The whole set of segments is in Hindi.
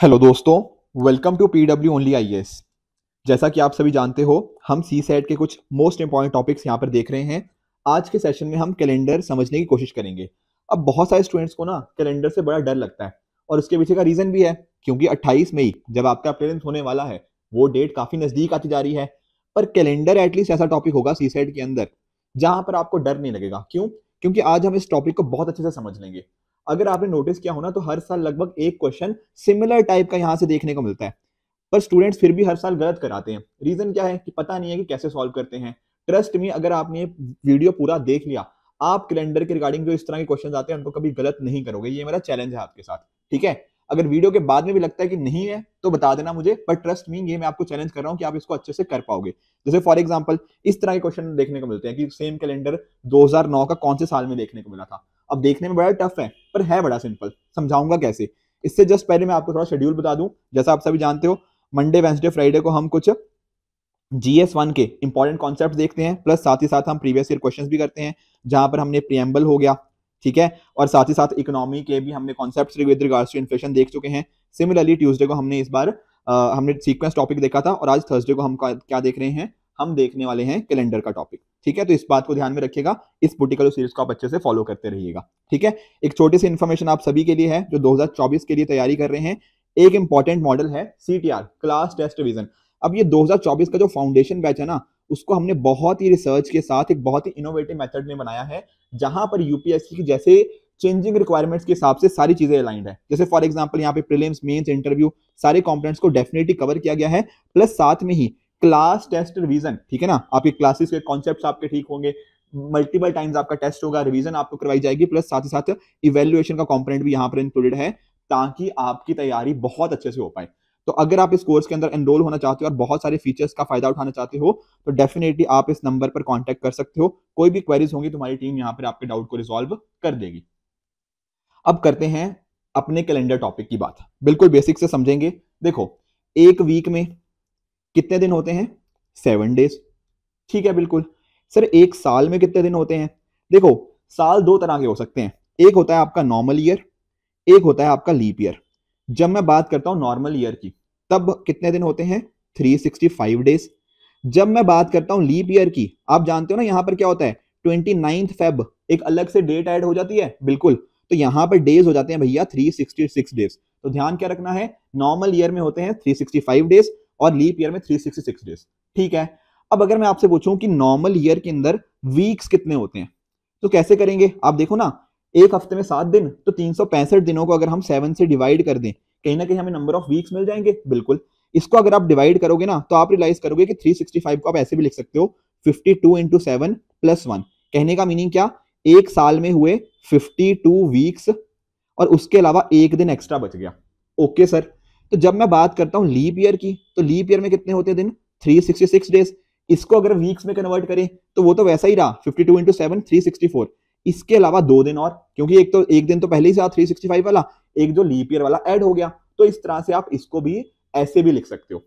हेलो दोस्तों, welcome to PW only IAS. जैसा कि आप सभी जानते हो, हम सी सेट के कुछ मोस्ट इंपॉर्टेंट टॉपिक्स यहाँ पर देख रहे हैं। आज के सेशन में हम कैलेंडर समझने की कोशिश करेंगे। अब बहुत सारे स्टूडेंट्स को ना कैलेंडर से बड़ा डर लगता है और उसके पीछे का रीजन भी है, क्योंकि 28 मई जब आपका प्रीलिम्स होने वाला है वो डेट काफी नजदीक आती जा रही है। पर कैलेंडर एटलीस्ट ऐसा टॉपिक होगा सी सेट के अंदर जहां पर आपको डर नहीं लगेगा। क्यों? क्योंकि आज हम इस टॉपिक को बहुत अच्छे से समझ लेंगे। अगर आपने नोटिस किया हो ना, तो हर साल लगभग एक क्वेश्चन सिमिलर टाइप का यहाँ से देखने को मिलता है, पर स्टूडेंट्स फिर भी हर साल गलत कराते हैं। रीजन क्या है कि पता नहीं है कि कैसे सॉल्व करते हैं। ट्रस्ट मी, अगर आपने वीडियो पूरा देख लिया, आप कैलेंडर के रिगार्डिंग जो इस तरह के क्वेश्चन आते हैं उनको कभी गलत नहीं करोगे। ये मेरा चैलेंज है आपके साथ, ठीक है? अगर वीडियो के बाद में भी लगता है कि नहीं है तो बता देना मुझे, पर ट्रस्ट मी, ये मैं आपको चैलेंज कर रहा हूँ कि आप इसको अच्छे से कर पाओगे। जैसे फॉर एग्जाम्पल इस तरह के क्वेश्चन देखने को मिलते हैं कि सेम कैलेंडर 2009 का कौन से साल में देखने को मिला था। अब देखने में बड़ा टफ है, पर है बड़ा सिंपल। समझाऊंगा कैसे। इससे जस्ट पहले मैं आपको थोड़ा शेड्यूल बता दूं। जैसा आप सभी जानते हो, मंडे वेंसडे फ्राइडे को हम कुछ GS1 के इंपॉर्टेंट कॉन्सेप्ट देखते हैं, प्लस साथ ही साथ हम प्रीवियस ईयर क्वेश्चंस भी करते हैं, जहां पर हमने प्रीएम्बल हो गया, ठीक है, और साथ ही साथ इकोनॉमी के भी हमने concepts with regards to inflation देख चुके हैं। सिमिलरली ट्यूसडे को हमने इस बार हमने सीक्वेंस टॉपिक देखा था, और आज थर्सडे को हम क्या देख रहे हैं? हम देखने वाले हैं कैलेंडर का टॉपिक, ठीक है? तो इस बात को ध्यान में रखिएगा, इस पर्टिकुलर सीरीज को आप अच्छे से फॉलो करते रहिएगा, ठीक है? एक छोटी सी इन्फॉर्मेशन आप सभी के लिए है जो 2024 के लिए तैयारी कर रहे हैं। एक इंपॉर्टेंट मॉडल है CTR, क्लास टेस्ट रिवीजन। अब ये 2024 का जो फाउंडेशन बैच है ना, उसको हमने बहुत ही रिसर्च के साथ एक बहुत ही इनोवेटिव मेथड में बनाया है, जहां पर यूपीएससी की जैसे चेंजिंग रिक्वायरमेंट्स के हिसाब से सारी चीजें अलाइंड है। जैसे फॉर एग्जांपल यहाँ पे प्रीलिम्स, मेंस, इंटरव्यू, सारे कंपोनेंट्स को डेफिनेटली कवर किया गया है, प्लस साथ में ही क्लास टेस्ट रिवीजन, ठीक है ना? आपके क्लासेस के कॉन्सेप्ट्स आपके ठीक होंगे, मल्टीपल टाइम्स आपका टेस्ट होगा, रिवीजन आपको करवाई जाएगी, प्लस साथ ही साथ इवेल्युएशन का कंपोनेंट भी यहाँ पर इंक्लूडेड है, ताकि आपकी तैयारी बहुत अच्छे से हो पाए। तो अगर आप इस कोर्स के अंदर एनरोल होना चाहते हो और बहुत सारे फीचर्स का फायदा उठाना चाहते हो, तो डेफिनेटली आप इस नंबर पर कांटेक्ट कर सकते हो। कोई भी क्वेरीज होंगी, तुम्हारी टीम यहाँ पर आपके डाउट को रिजॉल्व कर देगी। अब करते हैं अपने कैलेंडर टॉपिक की बात, बिल्कुल बेसिक से समझेंगे। देखो, एक वीक में कितने दिन होते हैं? 7 डेज, ठीक है? बिल्कुल। सर, एक साल में कितने दिन होते हैं? देखो, साल दो तरह के हो सकते हैं। एक होता है आपका नॉर्मल ईयर, एक होता है आपका लीप ईयर। जब मैं बात करता हूं नॉर्मल ईयर की, तब कितने दिन होते हैं? 365 डेज। जब मैं बात करता हूं लीप ईयर की, आप जानते हो ना यहां पर क्या होता है? 29 फेब एक अलग से डेट ऐड हो जाती है, बिल्कुल। तो यहां पर डेज हो जाते हैं भैया 366 डेज। तो ध्यान क्या रखना है? नॉर्मल ईयर में होते हैं 365 डेज और लीप ईयर में 366 डेज, ठीक है? अब अगर मैं आपसे पूछूं कि नॉर्मल ईयर के अंदर वीक्स कितने होते हैं, तो कैसे करेंगे? आप देखो ना, एक हफ्ते में 7 दिन, तो 365 दिनों को अगर हम 7 से डिवाइड कर दें, कहीं ना कहीं हमें नंबर ऑफ वीक्स मिल जाएंगे, बिल्कुल। इसको अगर आप डिवाइड करोगे ना, तो आप रियलाइज करोगे कि 365 को आप ऐसे भी लिख सकते हो 52 इंटू 7 प्लस 1। कहने का मीनिंग क्या? एक साल में हुए 52 वीक्स और उसके अलावा एक दिन एक्स्ट्रा बच गया। Okay sir. तो जब मैं बात करता हूं लीप ईयर की, तो लीप ईयर में कितने होते हैं दिन? 366 डेज। इसको अगर वीक्स में कन्वर्ट करें तो वो तो वैसा ही रहा, 52 इंटू 7 364। इसके अलावा 2 दिन और, क्योंकि एक दिन तो पहले ही से 365 वाला, एक जो लीप ईयर वाला ऐड हो गया। तो इस तरह से आप इसको भी ऐसे भी लिख सकते हो।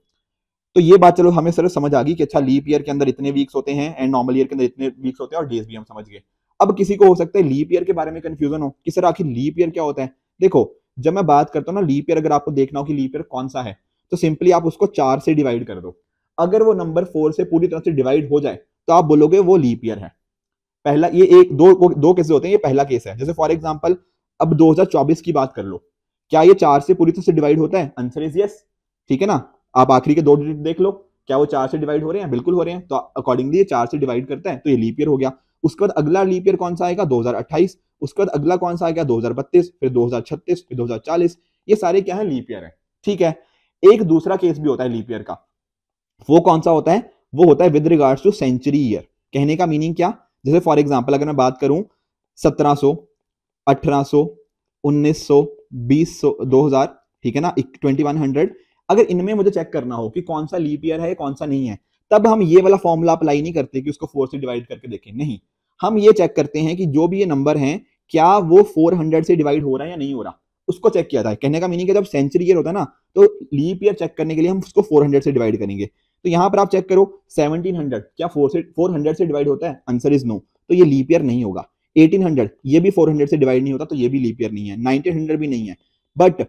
तो ये बात चलो हमें सर समझ आ गई कि अच्छा, लीप ईयर के अंदर इतने वीक्स होते हैं एंड नॉर्मल ईयर के अंदर इतने वीक्स होते हैं, और डेज भी हम समझ गए। अब किसी को हो सकता है लीप ईयर के बारे में कंफ्यूजन हो कि सर आखिर लीप ईयर क्या होता है। देखो, जब मैं बात करता हूँ ना लीप ईयर, अगर आपको देखना हो कि लीप ईयर कौन सा है, तो सिंपली आप उसको 4 से डिवाइड कर दो। अगर वो नंबर 4 से पूरी तरह से डिवाइड हो जाए, तो आप बोलोगे वो लीप ईयर है। पहला ये एक दो केसेस होते हैं, ये पहला केस है। जैसे फॉर एग्जांपल अब 2024 की बात कर लो, क्या ये 4 से पूरी तरह से डिवाइड होता है? आंसर इज यस, ठीक है ना? आप आखिरी के 2 डिजिट देख लो, क्या वो 4 से डिवाइड हो रहे हैं? बिल्कुल हो रहे हैं। तो अकॉर्डिंगली ये 4 से डिवाइड करता है, तो ये लीप ईयर हो गया। उसके बाद अगला लीप ईयर कौन सा आएगा? 2028। उसके बाद अगला कौन सा आएगा? 2032, फिर 2036, फिर 2040। ये सारे क्या है? लीप ईयर है, ठीक है? एक दूसरा केस भी होता है लीप ईयर का। वो कौन सा होता है? वो होता है with regards to century year. कहने का मीनिंग क्या? जैसे फॉर एग्जाम्पल अगर मैं बात करूं 1700, 1800, 1900, 2000, 2000, ठीक है ना, 2100, अगर इनमें मुझे चेक करना हो कि कौन सा लीप ईयर है कौन सा नहीं है, तब हम ये वाला फॉर्मूला अप्लाई नहीं करते कि उसको 4 से डिवाइड करके देखें। नहीं, हम ये चेक करते हैं कि जो भी ये नंबर है, क्या वो 400 से डिवाइड हो रहा है या नहीं हो रहा, उसको चेक किया था। कहने का मीनिंग है जब सेंचुरी ईयर होता है ना, तो लीप ईयर चेक करने के लिए हम उसको 400 से डिवाइड करेंगे। तो यहां पर आप चेक करो 1700, क्या 400 से डिवाइड होता है? आंसर इज नो, तो ये लीप ईयर नहीं होगा। 1800, ये भी 400 से डिवाइड नहीं होता, तो ये भी लीप ईयर नहीं है। 1900 भी नहीं है। बट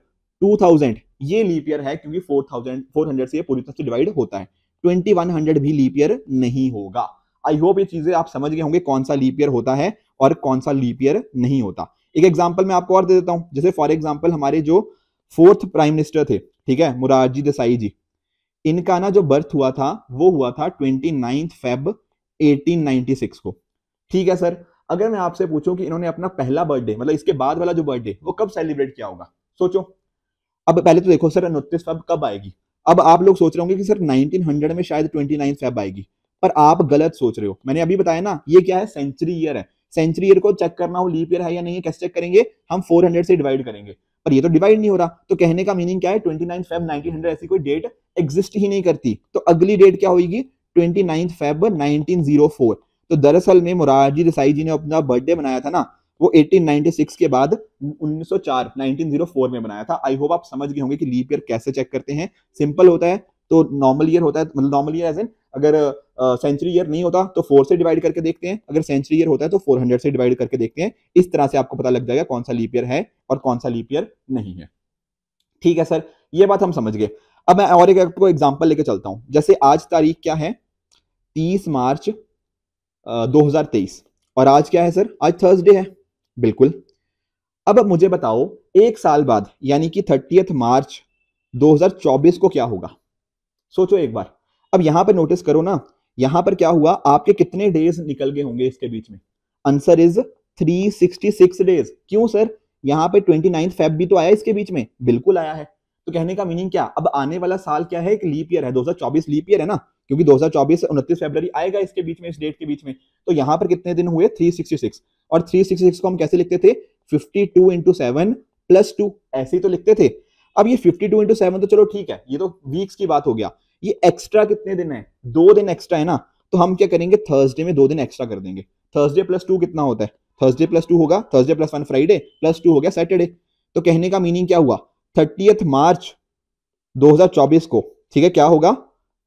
2000 ये लीप ईयर है क्योंकि 400 से ये पूरी तरह से डिवाइड होता है। 2100 भी लीप ईयर नहीं होगा। आई होप ये चीजें आप समझ गए होंगे कौन सा लीप ईयर होता है और कौन सा लीप ईयर नहीं होता। एक एग्जांपल मैं आपको और दे देता हूं, जैसे फॉर एग्जांपल हमारे जो 4th प्राइम मिनिस्टर थे, ठीक है, मोरारजी देसाई जी, इनका ना जो बर्थ हुआ था वो हुआ था 29 फेब 1896 को। ठीक है सर, अगर मैं आपसे पूछूं कि इन्होंने अपना पहला बर्थडे मतलब इसके बाद वाला जो बर्थडे वो कब सेलिब्रेट किया होगा, सोचो। अब पहले तो देखो सर 29 फेब कब आएगी। अब आप लोग सोच रहे होंगे कि सर 1900 में शायद 29 फेब आएगी, पर आप गलत सोच रहे हो। मैंने अभी बताया ना, ये क्या है, सेंचुरी ईयर है। सेंचुरी ईयर को चेक करना हो लीप ईयर है या नहीं है, कैसे चेक करेंगे, हम 400 से डिवाइड करेंगे, पर ये तो डिवाइड नहीं हो रहा। तो कहने का मीनिंग क्या है, 29 फेब 1900 ऐसी कोई डेट एग्जिस्ट ही नहीं करती। तो अगली डेट क्या होगी, 29 फेब 1904। तो दरअसल में मोरारजी देसाई जी ने अपना बर्थडे बनाया था ना, वो 1896 के बाद 1904 1904 में बनाया था। आई होप आप समझ गए होंगे कि लीप ईयर कैसे चेक करते हैं। सिंपल होता है, तो नॉर्मल ईयर होता है, मतलब नॉर्मल ईयर एज इन अगर सेंचुरी ईयर नहीं होता तो 4 से डिवाइड करके देखते हैं, अगर सेंचुरी ईयर होता है तो 400 से डिवाइड करके देखते हैं। इस तरह से आपको पता लग जाएगा कौन सा लीप ईयर है और कौन सा लीप ईयर नहीं है। ठीक है सर, ये बात हम समझ गए। अब मैं और एक आपको एग्जांपल लेके चलता हूं। जैसे आज तारीख क्या है, 30 मार्च 2023, और आज क्या है सर, आज थर्सडे है। बिल्कुल। अब मुझे बताओ एक साल बाद यानी कि 30 मार्च 2024 को क्या होगा, सोचो एक बार। अब यहां पर नोटिस करो ना, यहां पर क्या हुआ, आपके कितने डेज निकल गए होंगे इसके बीच में। Answer is 366 days. क्यों सर, यहां पे 29 फेब भी तो आया इसके बीच में, बिल्कुल आया है। तो कहने का मीनिंग क्या, अब आने वाला साल क्या है, एक लीप ईयर है, 2024 लीप ईयर है ना, क्योंकि 2024 से 29 फरवरी आएगा इसके बीच में, इस डेट के बीच में। तो यहां पर कितने दिन हुए, 366। और 366 को हम कैसे लिखते थे, 52 इंटू 7 प्लस 2, ऐसे ही तो लिखते थे। अब ये 52 इंटू 7 तो चलो ठीक है, ये तो वीक्स की बात हो गया। ये एक्स्ट्रा कितने दिन है, 2 दिन एक्स्ट्रा है ना, तो हम क्या करेंगे, थर्सडे में 2 दिन एक्स्ट्रा कर देंगे। थर्सडे प्लस 2 कितना होता है, थर्सडे प्लस 2 होगा, थर्सडे प्लस 1 फ्राइडे, प्लस 2 हो गया सैटरडे। तो कहने का मीनिंग क्या हुआ, 30 मार्च 2024 को, ठीक है, क्या होगा,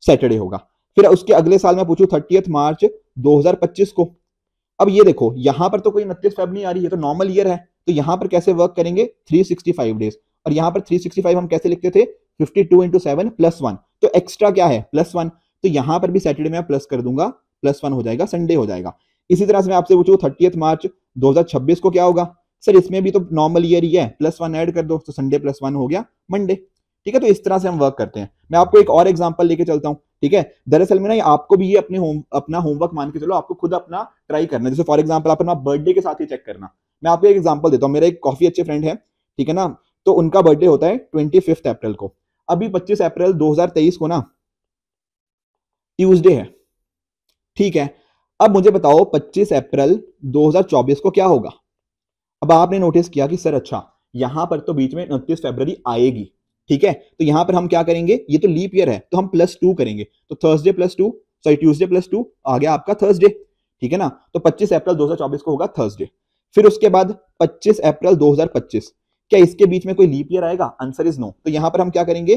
सैटरडे होगा। फिर उसके अगले साल में पूछूं 30 मार्च 2025 को। अब ये देखो यहां पर तो कोई 29 फेब नहीं आ रही है, तो नॉर्मल ईयर है। तो यहां पर कैसे वर्क करेंगे, 365 डेज, और यहां पर 365 हम कैसे लिखते थे, 52 इंटू 7 प्लस 1, तो एक्स्ट्रा क्या है, प्लस 1। तो यहां पर भी सैटरडे में प्लस कर दूंगा, प्लस 1 हो जाएगा, संडे हो जाएगा। इसी तरह से मैं आपसे पूछूं 30 मार्च 2026 को क्या होगा, सर इसमें भी तो नॉर्मल ईयर ही है, प्लस 1 ऐड कर दो, तो संडे प्लस 1 हो गया मंडे। ठीक है, तो इस तरह से हम वर्क करते हैं। मैं आपको एक और एग्जांपल लेके चलता हूं, ठीक है। दरअसल में ना आपको भी ये अपना होमवर्क मान के चलो, आपको खुद अपना ट्राई करना है। जैसे फॉर एग्जांपल अपना बर्थडे के साथ ही चेक करना। मैं आपको एक एग्जांपल देता हूं, मेरा एक काफी अच्छे फ्रेंड है, ठीक है ना, तो उनका बर्थडे होता है 25 अप्रैल को। अभी 25 अप्रैल 2023 को ना ट्यूसडे है, ठीक है। अब मुझे बताओ 25 अप्रैल 2024 को क्या होगा। अब आपने नोटिस किया कि सर अच्छा, यहां पर तो बीच में 29 फरवरी आएगी, ठीक है, तो यहां पर हम क्या करेंगे, ये तो लीप ईयर है तो हम प्लस 2 करेंगे, तो Thursday plus 2, sorry Tuesday plus 2 आ गया आपका थर्सडे, ठीक है ना। तो 25 अप्रैल 2024 को होगा थर्सडे। फिर उसके बाद 25 अप्रैल 2025, क्या इसके बीच में कोई लीप ईयर आएगा, आंसर इज नो। तो यहां पर हम क्या करेंगे,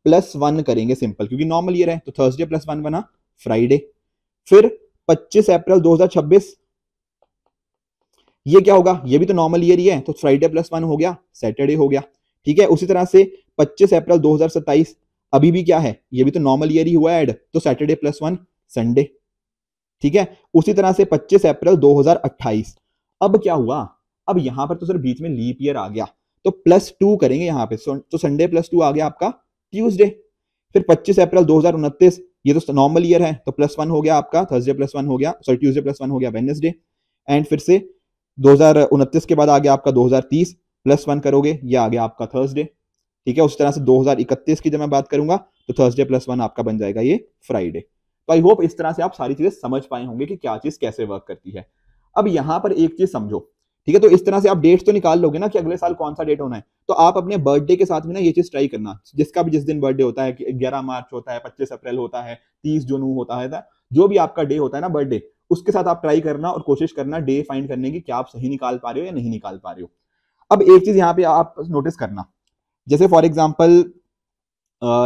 प्लस 1 करेंगे, सिंपल, क्योंकि नॉर्मल ईयर है, तो थर्सडे प्लस 1 बना फ्राइडे। फिर 25 अप्रैल 2026, ये क्या होगा, ये भी तो नॉर्मल ईयर ही है, तो फ्राइडे प्लस 1 हो गया, सैटरडे हो गया, ठीक है। उसी तरह से 25 अप्रैल 2027, अभी भी क्या है, ये भी तो नॉर्मल ईयर ही हुआ ऐड, तो सैटरडे प्लस 1 संडे, ठीक है। उसी तरह से 25 अप्रैल 2028, अब क्या हुआ, अब यहां पर तो सर बीच में लीप ईयर आ गया, तो प्लस 2 करेंगे यहां पे, तो संडे प्लस 2 आ गया आपका ट्यूसडे। फिर 25 अप्रैल 2029, ये तो नॉर्मल ईयर है, तो प्लस 1 हो गया आपका, थर्सडे प्लस 1 हो गया, सॉरी ट्यूसडे प्लस 1 हो गया वेडनेसडे। एंड फिर से 2029 के बाद आ गया आपका 2030, प्लस 1 करोगे, ये आ गया आपका थर्सडे, ठीक है। उस तरह से 2031 की जब मैं बात करूंगा तो थर्सडे प्लस 1 आपका बन जाएगा ये फ्राइडे। तो आई होप इस तरह से आप सारी चीजें समझ पाए होंगे कि क्या चीज कैसे वर्क करती है। अब यहां पर एक चीज समझो, ठीक है, तो इस तरह से आप डेट्स तो निकाल लोगे ना कि अगले साल कौन सा डेट होना है, तो आप अपने बर्थडे के साथ में ना ये चीज ट्राई करना, जिसका भी जिस दिन बर्थडे होता है, 11 मार्च होता है, 25 अप्रैल होता है, 30 जून होता है, जो भी आपका डे होता है ना बर्थडे, उसके साथ आप ट्राई करना और कोशिश करना डे फाइंड करने की, क्या आप सही निकाल पा रहे हो या नहीं निकाल पा रहे हो। अब एक चीज यहाँ पे आप नोटिस करना, जैसे फॉर एग्जाम्पल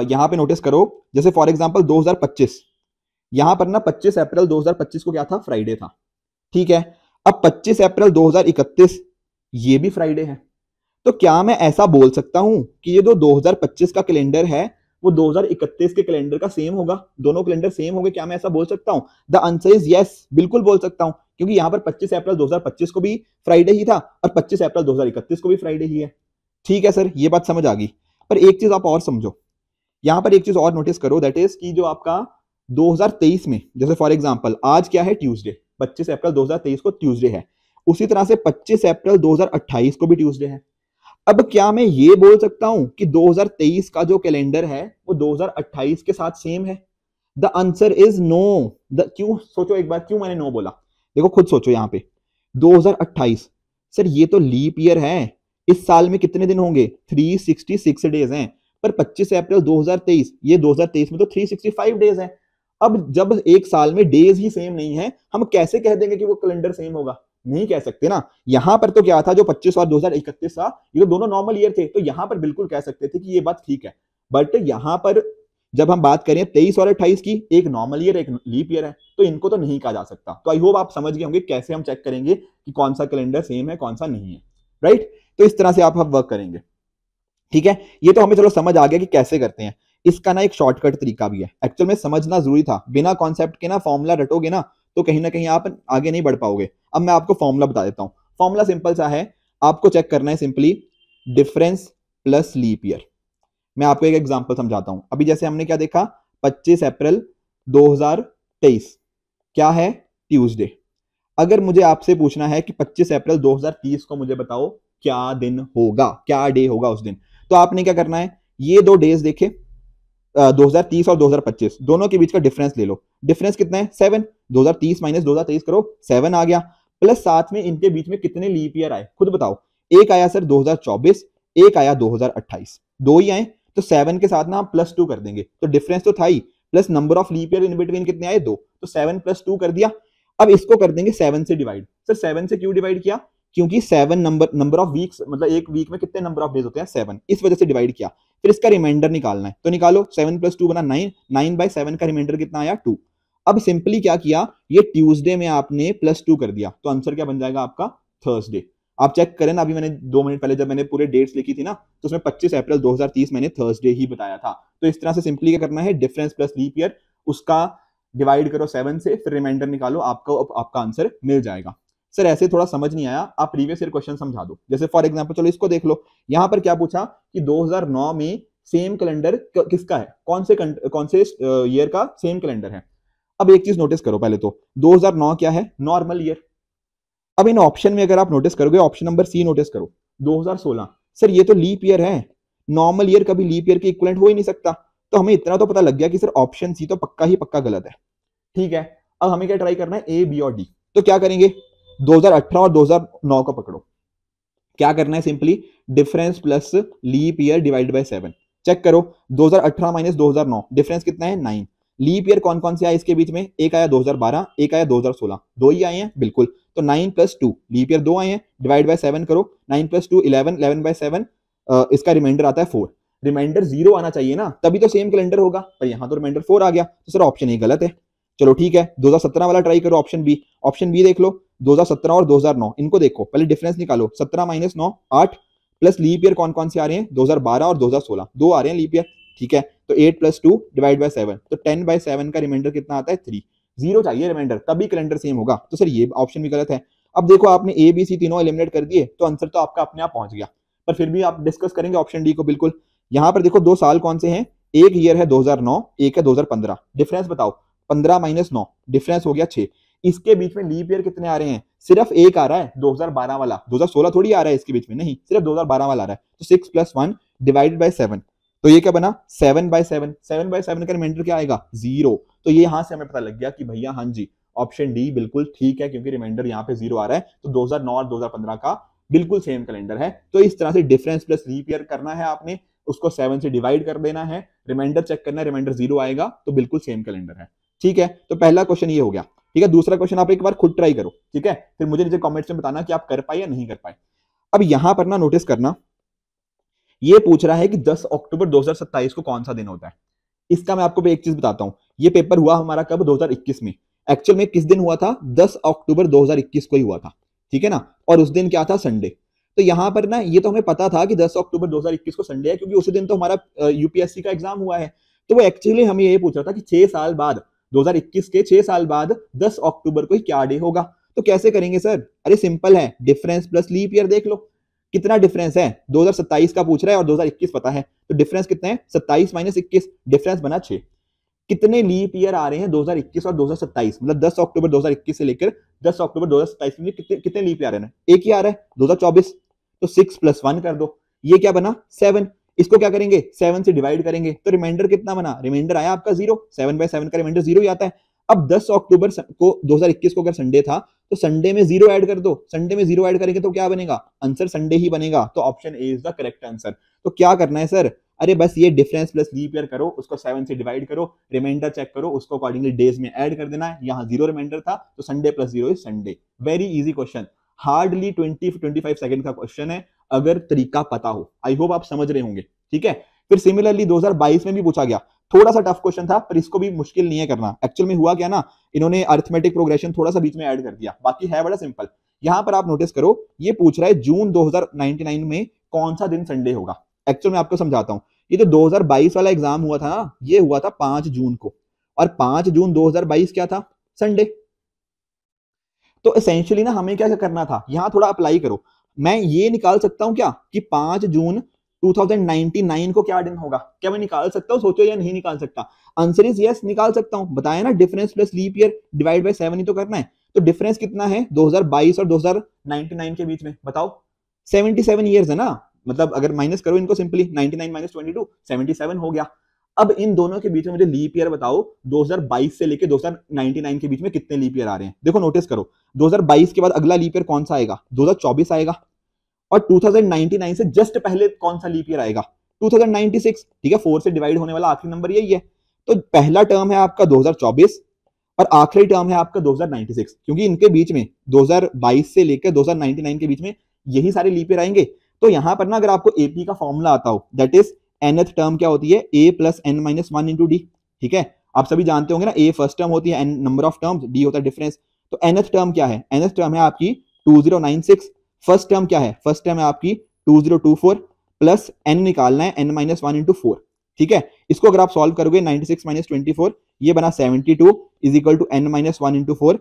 यहां पे नोटिस करो, जैसे फॉर एग्जाम्पल 2025, यहां पर ना 25 अप्रैल 2025 को क्या था, फ्राइडे था, ठीक है। अब 25 अप्रैल 2031 ये भी फ्राइडे है, तो क्या मैं ऐसा बोल सकता हूं कि ये जो 2025 का कैलेंडर है वो 2031 के कैलेंडर का सेम होगा, दोनों कैलेंडर सेम होंगे? क्या मैं ऐसा बोल सकता हूं? द आंसर इज यस, बिल्कुल बोल सकता हूं, क्योंकि यहां पर 25 अप्रैल 2025 को भी फ्राइडे ही था और 25 अप्रैल 2031 को भी फ्राइडे ही है। ठीक है सर, ये बात समझ आ गई। पर एक चीज आप और समझो, यहां पर एक चीज और नोटिस करो, दैट इज कि जो आपका 2023 में, जैसे फॉर एग्जांपल आज क्या है, ट्यूसडे, 25 अप्रैल 2023 को ट्यूसडे है, उसी तरह से 25 अप्रैल 2028 को भी ट्यूसडे है। अब क्या मैं ये बोल सकता हूं कि 2023 का जो कैलेंडर है वो 2028 के साथ सेम है? The answer is no. क्यों? सोचो एक बार, क्यों मैंने नो बोला? देखो खुद सोचो यहां पे, 2028, सर ये तो लीप ईयर है, इस साल में कितने दिन होंगे? 366 डेज हैं। पर 25 अप्रैल 2023, ये 2023 में तो 365 डेज हैं। अब जब एक साल में डेज ही सेम नहीं है, हम कैसे कह देंगे कि वो कैलेंडर सेम होगा? नहीं कह सकते ना। यहां पर तो क्या था, जो 25 और 2031 था, ये तो दोनों नॉर्मल ईयर थे, तो यहां पर बिल्कुल कह सकते थे कि ये बात ठीक है। बट यहां पर जब हम बात करें 23 और 28 की, एक नॉर्मल ईयर एक लीप ईयर है, तो इनको तो नहीं कहा जा सकता। तो आई होप आप समझ गए होंगे कैसे हम चेक करेंगे कि कौन सा कैलेंडर सेम है कौन सा नहीं है, राइट? तो इस तरह से आप वर्क करेंगे। ठीक है, ये तो हमें चलो समझ आ गया कि कैसे करते हैं। इसका ना एक शॉर्टकट तरीका भी है, एक्चुअल में समझना जरूरी था। बिना कॉन्सेप्ट के ना फॉर्मूला रटोगे ना तो कहीं ना कहीं आप आगे नहीं बढ़ पाओगे। अब मैं आपको फॉर्मूला बता देता हूं। फॉर्मूला सिंपल सा है, आपको चेक करना है simply difference plus leap year. मैं आपको एक एग्जांपल समझाता हूं। अभी जैसे हमने क्या देखा, 25 अप्रैल 2023 क्या है? ट्यूसडे। अगर मुझे आपसे पूछना है कि 25 अप्रैल 2030 को मुझे बताओ क्या दिन होगा, क्या डे होगा उस दिन, तो आपने क्या करना है, ये दो डेज देखे, 2030 और 2025 दोनों के बीच का डिफरेंस ले लो। डिफरेंस कितना है? 7। 2030 माइनस 2023 करो, 7 आ गया। प्लस साथ में इनके बीच में कितने लीप ईयर आए, खुद बताओ। एक आया सर 2024, एक आया 2028, दो ही आए। तो 7 के साथ ना हम +2 कर देंगे, तो डिफरेंस तो था ही, plus number of leap year in between कितने आए? 2। तो 7 + 2 कर दिया। अब इसको कर देंगे 7 से डिवाइड। सर 7 से क्यों डिवाइड किया? क्योंकि 7 नंबर ऑफ वीक्स, मतलब एक वीक में कितने नंबर ऑफ डेज होते हैं? 7, इस वजह से डिवाइड किया। फिर इसका रिमाइंडर निकालना है, तो निकालो। 7 + 2 बना 9, 9/7 का रिमाइंडर कितना आया? 2। अब सिंपली क्या किया, ये ट्यूसडे में आपने +2 कर दिया, तो आंसर क्या बन जाएगा आपका? थर्सडे। आप चेक करें ना, अभी मैंने 2 मिनट पहले जब मैंने पूरे डेट्स लिखी थी ना, तो उसमें 25 अप्रैल 2030 मैंने थर्सडे ही बताया था। तो इस तरह से सिंपली क्या करना है, डिफरेंस प्लस लीप ईयर, उसका डिवाइड करो 7 से, फिर रिमाइंडर निकालो, आपका आंसर मिल जाएगा। सर ऐसे थोड़ा समझ नहीं आया, आप प्रीवियस ईयर क्वेश्चन समझा दो। जैसे फॉर एग्जांपल चलो इसको देख लो, यहां पर क्या पूछा कि 2009 में सेम कैलेंडर किसका है, कौन से ईयर का सेम कैलेंडर है। अब एक चीज नोटिस करो, पहले तो 2009 क्या है? Normal year. अब इन ऑप्शन में अगर आप नोटिस करोगे, ऑप्शन नंबर सी नोटिस करो, 2016, सर ये तो लीप ईयर है, नॉर्मल ईयर कभी लीप ईयर के इक्विवेलेंट हो ही नहीं सकता। तो हमें इतना तो पता लग गया कि सर ऑप्शन सी तो पक्का ही पक्का गलत है। ठीक है, अब हमें क्या ट्राई करना है, ए, बी और डी। तो क्या करेंगे, 2018 और 2009 को पकड़ो। क्या करना है, simply difference plus leap year divide by 7। Check करो, 2018 माइनस 2009, डिफरेंस कितना है? 9। लीप ईयर कौन कौन से आए इसके बीच में? एक आया 2012, एक आया 2016, दो ही आए हैं बिल्कुल। तो 9 + 2, लीप ईयर 2 आए हैं, डिवाइड बाय 7 करो। 9 + 2 11, 11/7, इसका रिमाइंडर आता है 4। रिमाइंडर 0 आना चाहिए ना, तभी तो सेम कैलेंडर होगा, पर यहां तो रिमाइंडर 4 आ गया, तो सर ऑप्शन ए गलत है। चलो ठीक है, 2017 वाला ट्राई करो, ऑप्शन बी। ऑप्शन बी देख लो, 2017 और 2009 इनको देखो, पहले डिफरेंस निकालो। 17 - 9 8, प्लस लीप ईयर कौन कौन से आ रहे हैं? 2012 और 2016, दो आ रहे हैं लीप ईयर। ठीक है, तो 8 + 2 डिवाइड बाय 7, तो 10/7 का रिमाइंडर कितना आता है? 3। 0 चाहिए रिमाइंडर, तभी कैलेंडर सेम होगा। तो सर ये ऑप्शन भी गलत है। अब देखो, आपने ए बी सी तीनों एलिमिनेट कर दिए, तो आंसर तो आपका अपने आप पहुंच गया। पर फिर भी आप डिस्कस करेंगे ऑप्शन डी को बिल्कुल। यहां पर देखो, दो साल कौन से हैं? एक ईयर है 2009, एक है 2015। डिफरेंस बताओ, 15 - 9, डिफरेंस हो गया 6। इसके बीच में लीप ईयर कितने आ रहे हैं? सिर्फ एक आ रहा है, 2012 वाला। 2016 थोड़ी आ रहा है इसके बीच में, नहीं, सिर्फ 2012 वाला आ रहा है। तो 6 + 1 डिवाइड बाय 7, तो ये क्या बना? 7/7। 7/7 का रिमाइंडर क्या आएगा? 0। तो ये यहां से हमें पता लग गया कि भैया हाँ जी, ऑप्शन डी बिल्कुल ठीक है, क्योंकि रिमाइंडर यहाँ पे 0 आ रहा है, तो 2009 और 2015 का बिल्कुल सेम कैलेंडर है। तो इस तरह से डिफरेंस प्लस लीप ईयर करना है आपने, उसको 7 से डिवाइड कर देना है, रिमाइंडर चेक करना है, रिमाइंडर 0 आएगा तो बिल्कुल सेम कैलेंडर है। ठीक है, तो पहला क्वेश्चन ये हो गया। ठीक है, दूसरा क्वेश्चन आप एक बार खुद ट्राई करो, ठीक है, फिर मुझे नीचे कमेंट्स में बताना कि आप कर पाए या नहीं कर पाए। अब यहां पर ना नोटिस करना, ये पूछ रहा है कि 10 अक्टूबर 2027 को कौन सा दिन होता है। इसका मैं आपको एक चीज बताता हूं, ये पेपर हुआ हमारा कब? 2021 में। एक्चुअल में किस दिन हुआ था? 10 अक्टूबर 2021 को ही हुआ था, ठीक है ना, और उस दिन क्या था? संडे। तो यहाँ पर ना ये तो हमें पता था कि 10 अक्टूबर 2021 को संडे है, क्योंकि उसी दिन तो हमारा यूपीएससी का एग्जाम हुआ है। तो वो एक्चुअली हमें ये पूछ रहा था कि 6 साल बाद 2021 के 6 साल बाद 10 अक्टूबर को क्या डे होगा। तो कैसे करेंगे सर? अरे सिंपल है, डिफरेंस प्लस लीप ईयर देख लो कितना डिफरेंस है। 2027 का पूछ रहा है और 2021 पता है, तो डिफरेंस कितना है? 27 माइनस 21, डिफरेंस बना 6। कितने लीप ईयर आ रहे हैं 2021 और 2027, मतलब 10 अक्टूबर 2021 से लेकर 10 अक्टूबर 2027 में कितने कितने लीप ईयर आ रहे हैं? एक ही आ रहा है 2024। तो 6 + 1 कर दो, ये क्या बना? 7। इसको क्या करेंगे? 7 से डिवाइड करेंगे, तो रिमाइंडर कितना बना? रिमाइंडर आया आपका 0। 7/7 का रिमाइंडर 0 ही आता है। अब 10 अक्टूबर को 2021 को अगर संडे था तो संडे में 0 ऐड कर दो। संडे में 0 ऐड करेंगे तो क्या बनेगा? आंसर संडे ही बनेगा। तो option A is the correct answer. तो क्या करना है सर? अरे बस ये डिफरेंस प्लस लीप ईयर करो, उसको 7 से डिवाइड करो, रिमाइंडर चेक करो, उसको अकॉर्डिंगली डेज में ऐड कर देना है। यहाँ 0 रिमाइंडर था तो Sunday plus 0 is Sunday. Very easy question, hardly 20-25 second का क्वेश्चन है अगर तरीका पता हो। आई होप आप समझ रहे होंगे, ठीक है। फिर सिमिलरली 2022 में भी पूछा गया, थोड़ा सा टफ क्वेश्चन था पर इसको भी मुश्किल नहीं है करना। एक्चुअल में हुआ क्या ना, इन्होंने अरिथमेटिक प्रोग्रेशन थोड़ा सा बीच में ऐड कर दिया, बाकी है बड़ा सिंपल। यहां पर आप नोटिस करो, ये पूछ रहा है जून 2099 में कौन सा दिन संडे होगा। एक्चुअल में आपको समझाता हूं, ये जो 2022 वाला एग्जाम हुआ था ना, ये हुआ था 5 जून को, और 5 जून 2022 क्या था? संडे। तो एसेंशियली ना हमें क्या करना था, यहां थोड़ा अप्लाई करो। मैं ये निकाल सकता हूं क्या कि 5 जून 2099 को क्या दिन होगा? क्या मैं निकाल सकता हूं? सोचो या नहीं निकाल सकता? आंसर इज यस, निकाल सकता हूं। बताया ना, difference plus leap year divide by 7 ही तो करना है। तो डिफरेंस कितना है 2022 और 2099 के बीच में? बताओ। 77 ईयर्स है ना, मतलब अगर माइनस करो इनको सिंपली, 99 - 22 77 हो गया। अब इन दोनों के बीच में मुझे लीप ईयर बताओ, 2022 से लेके 2099 के बीच में कितने लीप ईयर आ रहे हैं? देखो नोटिस करो, 2022 के बाद अगला लीप ईयर कौन सा आएगा? 2024 आएगा। और 2099 से जस्ट पहले कौन सा लीप ईयर आएगा? 2096। ठीक है, 4 से डिवाइड होने वाला आखिरी नंबर यही है। तो पहला टर्म है आपका 2024 और आखिरी टर्म है आपका 2096, क्योंकि इनके बीच में 2022 से लेकर 2099 के बीच में यही सारे लीप ईयर आएंगे। तो यहां पर ना अगर आपको एपी का फॉर्मूला आता हो, दैट इज nth टर्म क्या होती है? a + n - 1 × d। ठीक है, आप सभी जानते होंगे ना, a फर्स्ट टर्म होती है, n number of terms, d होता है डिफरेंस। तो nth टर्म क्या है? nth टर्म है आपकी 2096। फर्स्ट टर्म क्या है? फर्स्ट टर्म है आपकी 2024 प्लस n निकालना है, n - 1 × 4। ठीक है, इसको अगर आप सॉल्व करोगे 96 - 24, ये बना 72 is equal to n - 1 × 4,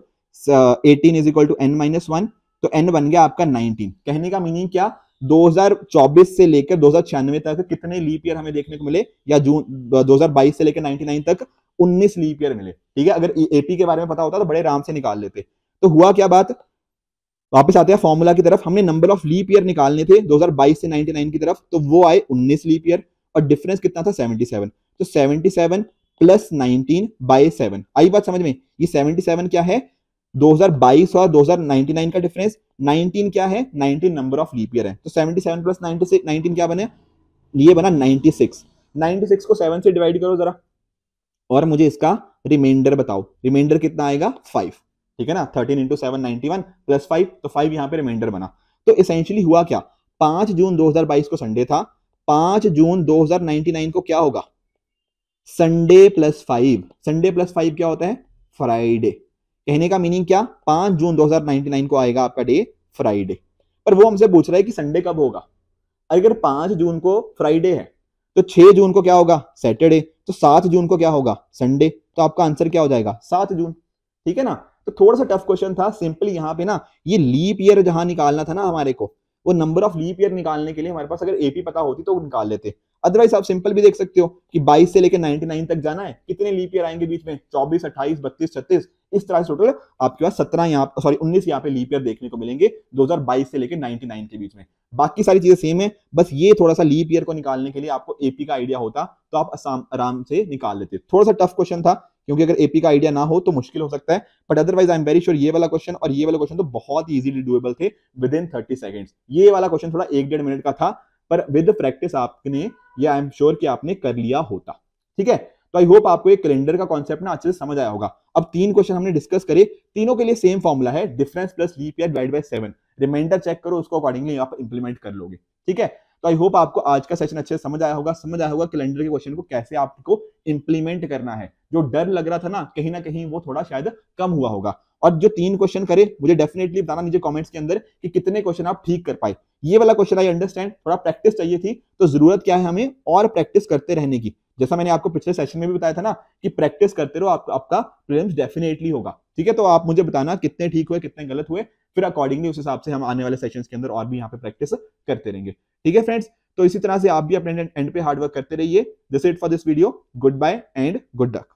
18 is equal to n - 1, तो n बन गया आपका 19। कहने का मीनिंग क्या? 2024 से लेकर 2096 तक कितने लीप ईयर हमें देखने को मिले, या जून 2022 से लेकर 99 तक 19 लीप ईयर मिले। ठीक है, अगर एपी के बारे में पता होता तो बड़े आराम से निकाल लेते। तो हुआ क्या बात, वापस आते हैं फॉर्मूला की तरफ। हमने नंबर ऑफ लीप ईयर निकालने थे 2022 से 99 की तरफ, तो वो आए 19 लीप ईयर, और डिफरेंस कितना था? 77। तो 77 + 19/7। आई बात समझ में? ये 77 क्या है? 2022 और 2099 का डिफरेंस। 19 क्या है? 19 नंबर ऑफ लीप ईयर है। तो 77 + 19 क्या बने? ये बना 96। 96 को 7 से डिवाइड करो जरा, और मुझे इसका रिमाइंडर बताओ। रिमाइंडर कितना आएगा? 5। ठीक है ना, 13 × 7 91 + 5, तो 5 यहां पे रिमाइंडर बना। तो एसेंशियली हुआ क्या, 5 जून 2022 को संडे था, 5 जून 2099 को क्या होगा? संडे + 5। संडे + 5 क्या होता है? फ्राइडे। कहने का मीनिंग क्या? 5 जून 2099 को आएगा आपका डे फ्राइडे। पर वो हमसे पूछ रहा है कि संडे कब होगा। अगर 5 जून को फ्राइडे है तो 6 जून को क्या होगा? सैटरडे। तो 7 जून को क्या होगा? संडे। तो आपका आंसर क्या हो जाएगा? 7 जून। ठीक है ना, तो थोड़ा सा टफ क्वेश्चन था। सिंपली यहाँ पे ना ये लीप ईयर जहां निकालना था ना हमारे को, वो नंबर ऑफ लीप ईयर निकालने के लिए हमारे पास अगर एपी पता होती तो निकाल लेते। अदरवाइज आप सिंपल भी देख सकते हो कि 22 से लेकर 99 तक जाना है, कितने लीप ईयर आएंगे बीच में? 24, 28, 32, 36, इस तरह से टोटल आपके पास 17 यहाँ, सॉरी 19 यहाँ पे लीप ईयर देखने को मिलेंगे 2022 से लेकर 99 के बीच में। बाकी सारी चीजें सेम है, बस ये थोड़ा सा लीप ईयर को निकालने के लिए आपको एपी का आइडिया होता तो आप आराम से निकाल लेते। थोड़ा सा टफ क्वेश्चन था, क्योंकि अगर एपी का आइडिया ना हो तो मुश्किल हो सकता है, but otherwise I am very sure ये वाला क्वेश्चन और ये वाला क्वेश्चन तो बहुत इजीली डूएबल थे विद इन 30 सेकंड्स। ये वाला क्वेश्चन थोड़ा 1-1.5 मिनट का था, पर विद प्रैक्टिस आपने, ये आई एम श्योर कि आपने कर लिया होता। ठीक है, तो आई होप आपको एक कैलेंडर का कॉन्सेप्ट ना अच्छे से समझ आया होगा। अब 3 क्वेश्चन हमने डिस्कस करे, तीनों के लिए सेम फॉर्मूला है, difference plus leap year divide by 7। Reminder check करो, उसको अकॉर्डिंगली आप इंप्लीमेंट कर लोगे। ठीक है, तो आई होप आपको आज का सेशन अच्छे से समझ आया होगा कैलेंडर के क्वेश्चन को कैसे आपको इंप्लीमेंट करना है। जो डर लग रहा था ना कहीं वो थोड़ा शायद कम हुआ होगा। और जो 3 क्वेश्चन करे, मुझे डेफिनेटली बताना नीचे कमेंट्स के अंदर कि कितने क्वेश्चन आप ठीक कर पाए। ये वाला क्वेश्चन आई अंडरस्टैंड, थोड़ा प्रैक्टिस चाहिए थी, तो जरूरत क्या है हमें और प्रैक्टिस करते रहने की। जैसा मैंने आपको पिछले सेशन में भी बताया था ना कि प्रैक्टिस करते रहो, आपका प्रीलिम्स डेफिनेटली होगा। ठीक है, तो आप मुझे बताना कितने ठीक हुए कितने गलत हुए, फिर अकॉर्डिंगली उस हिसाब से हम आने वाले सेशंस के अंदर और भी यहाँ पे प्रैक्टिस करते रहेंगे। ठीक है फ्रेंड्स, तो इसी तरह से आप भी अपने एंड पे हार्डवर्क करते रहिए। This it for this video, good bye and good luck.